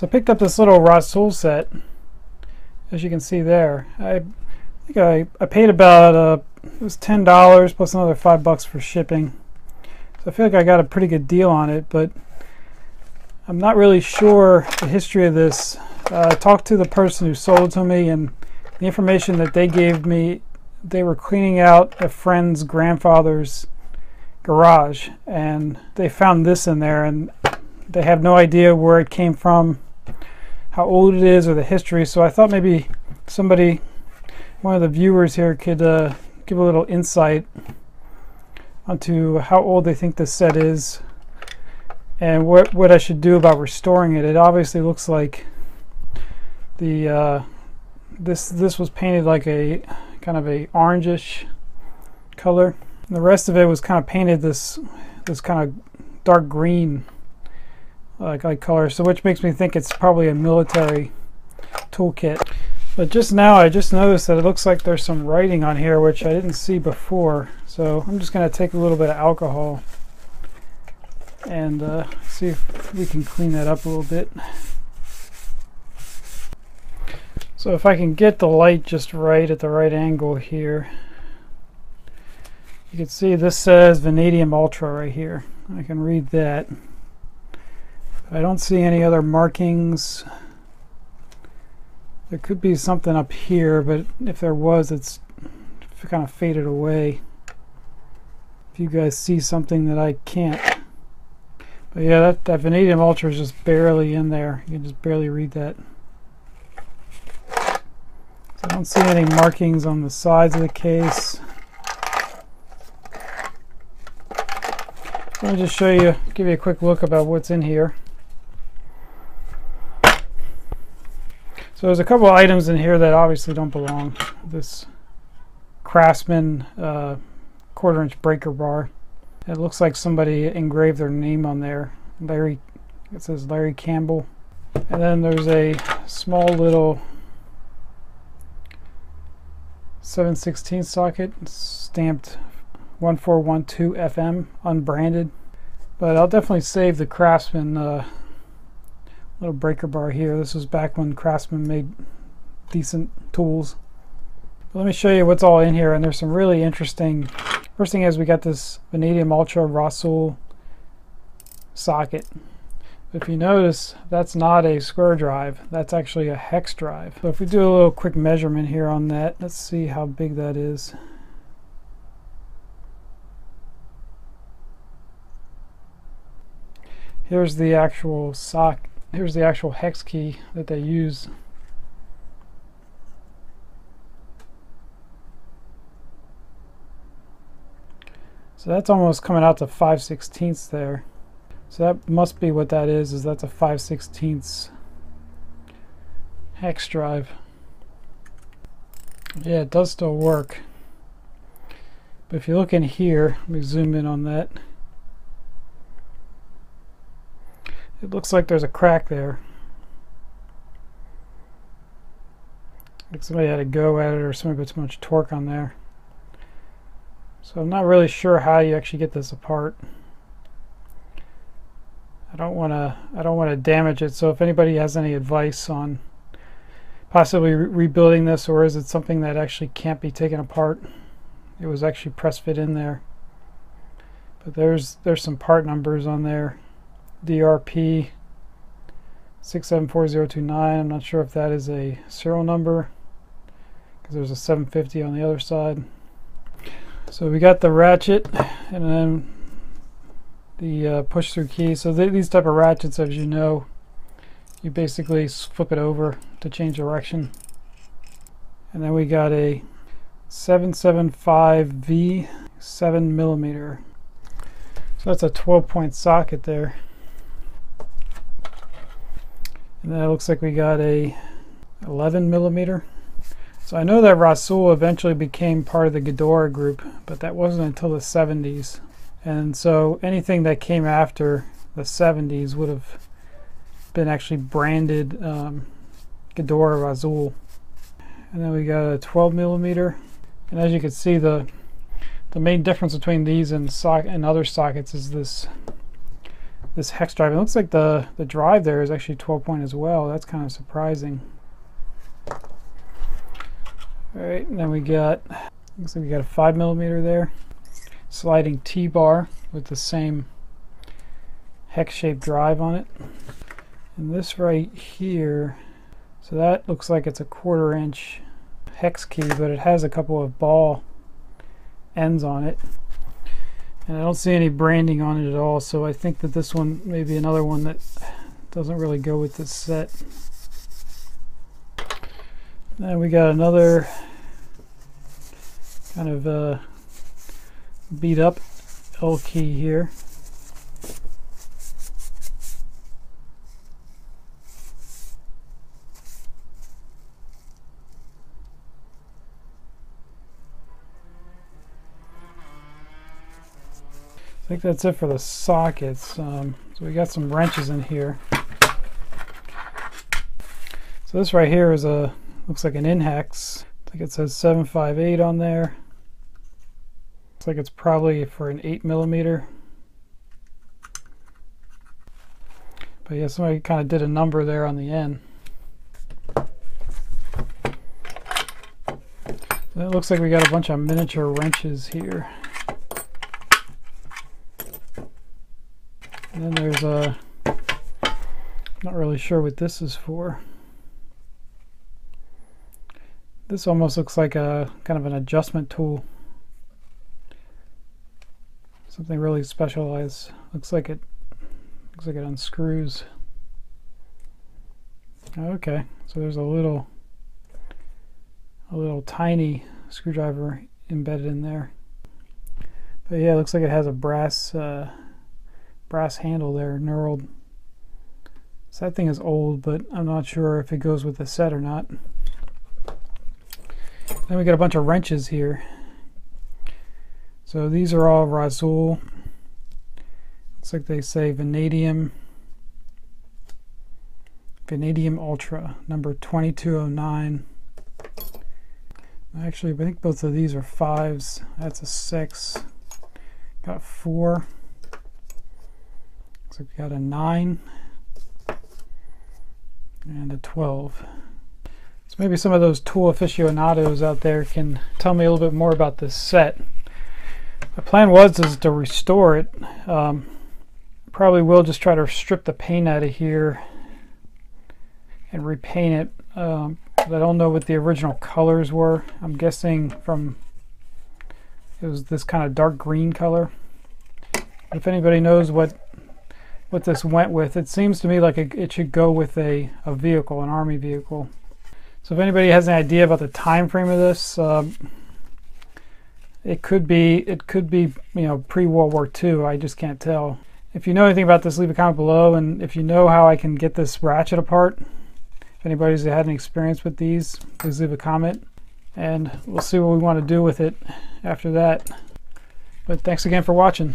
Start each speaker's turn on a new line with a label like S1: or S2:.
S1: So I picked up this little Rasul set, as you can see there. I think I paid about it was $10 plus another $5 for shipping. So I feel like I got a pretty good deal on it, but I'm not really sure the history of this. I talked to the person who sold it to me, and the information that they gave me, they were cleaning out a friend's grandfather's garage, and they found this in there, and they have no idea where it came from, how old it is, or the history. So I thought maybe somebody, one of the viewers here, could give a little insight onto how old they think this set is and what I should do about restoring it. It obviously looks like the this was painted like a kind of a orangish color, and the rest of it was kind of painted this kind of dark green like color, so which makes me think it's probably a military toolkit. But just now I just noticed that it looks like there's some writing on here which I didn't see before, so I'm just going to take a little bit of alcohol and see if we can clean that up a little bit. So if I can get the light just right at the right angle here, you can see this says Vanadium Ultra right here. I can read that. I don't see any other markings. There could be something up here, but if there was, it's kind of faded away. If you guys see something that I can't. But yeah, that Vanadium Ultra is just barely in there. You can just barely read that. So I don't see any markings on the sides of the case. Let me just show you, give you a quick look about what's in here. So there's a couple of items in here that obviously don't belong. This Craftsman 1/4 inch breaker bar. It looks like somebody engraved their name on there. Larry, it says Larry Campbell. And then there's a small little 7/16 socket stamped 1412 FM, unbranded. But I'll definitely save the Craftsman little breaker bar here. This was back when Craftsman made decent tools. But let me show you what's all in here, and there's some really interesting. First thing is we got this Vanadium Ultra Rasul socket. If you notice, that's not a square drive, that's actually a hex drive. So if we do a little quick measurement here on that, let's see how big that is. Here's the actual here's the actual hex key that they use. So that's almost coming out to 5/16 there. So that must be what that is that's a 5/16 hex drive. Yeah, it does still work. But if you look in here, let me zoom in on that. It looks like there's a crack there. Like somebody had a go at it, or somebody put too much torque on there. So I'm not really sure how you actually get this apart. I don't want to damage it. So if anybody has any advice on possibly rebuilding this, or is it something that actually can't be taken apart? It was actually press fit in there. But there's some part numbers on there. DRP 674029. I'm not sure if that is a serial number because there's a 750 on the other side. So we got the ratchet and then the push through key. So these type of ratchets, as you know, you basically flip it over to change direction. And then we got a 775V 7mm. So that's a 12-point socket there. And then it looks like we got a 11mm. So I know that Rasul eventually became part of the Ghidorah group, but that wasn't until the 70s. And so anything that came after the 70s would have been actually branded Ghidorah Rasul. And then we got a 12mm. And as you can see, the main difference between these and other sockets is this this hex drive. It looks like the drive there is actually 12 point as well. That's kind of surprising. All right, and then we got, looks like we got a 5mm there, sliding T-bar with the same hex-shaped drive on it. And this right here, so that looks like it's a 1/4 inch hex key, but it has a couple of ball ends on it. And I don't see any branding on it at all, so I think that this one may be another one that doesn't really go with this set. Then we got another kind of beat up L key here. I think that's it for the sockets. So we got some wrenches in here. So this right here is a, looks like an in-hex. I think it says 758 on there. Looks like it's probably for an 8mm. But yeah, somebody kind of did a number there on the end. So it looks like we got a bunch of miniature wrenches here. And then there's a, not really sure what this is for. This almost looks like a kind of an adjustment tool. Something really specialized. Looks like it unscrews. Okay, so there's a little tiny screwdriver embedded in there. But yeah, it looks like it has a brass handle there, knurled. So that thing is old, but I'm not sure if it goes with the set or not. Then we got a bunch of wrenches here. So these are all Rasul. Looks like they say Vanadium Ultra, number 2209. Actually, I think both of these are 5s. That's a 6. Got a 4. Looks like we got a 9 and a 12. So maybe some of those tool aficionados out there can tell me a little bit more about this set. My plan was to restore it. Probably will just try to strip the paint out of here and repaint it. I don't know what the original colors were. I'm guessing it was this kind of dark green color. But if anybody knows what this went with, it seems to me like it should go with a vehicle, an army vehicle. So if anybody has an idea about the time frame of this, it could be pre-World War II. I just can't tell. If you know anything about this, leave a comment below, and if you know how I can get this ratchet apart, if anybody's had any experience with these, please leave a comment, and we'll see what we want to do with it after that. But thanks again for watching.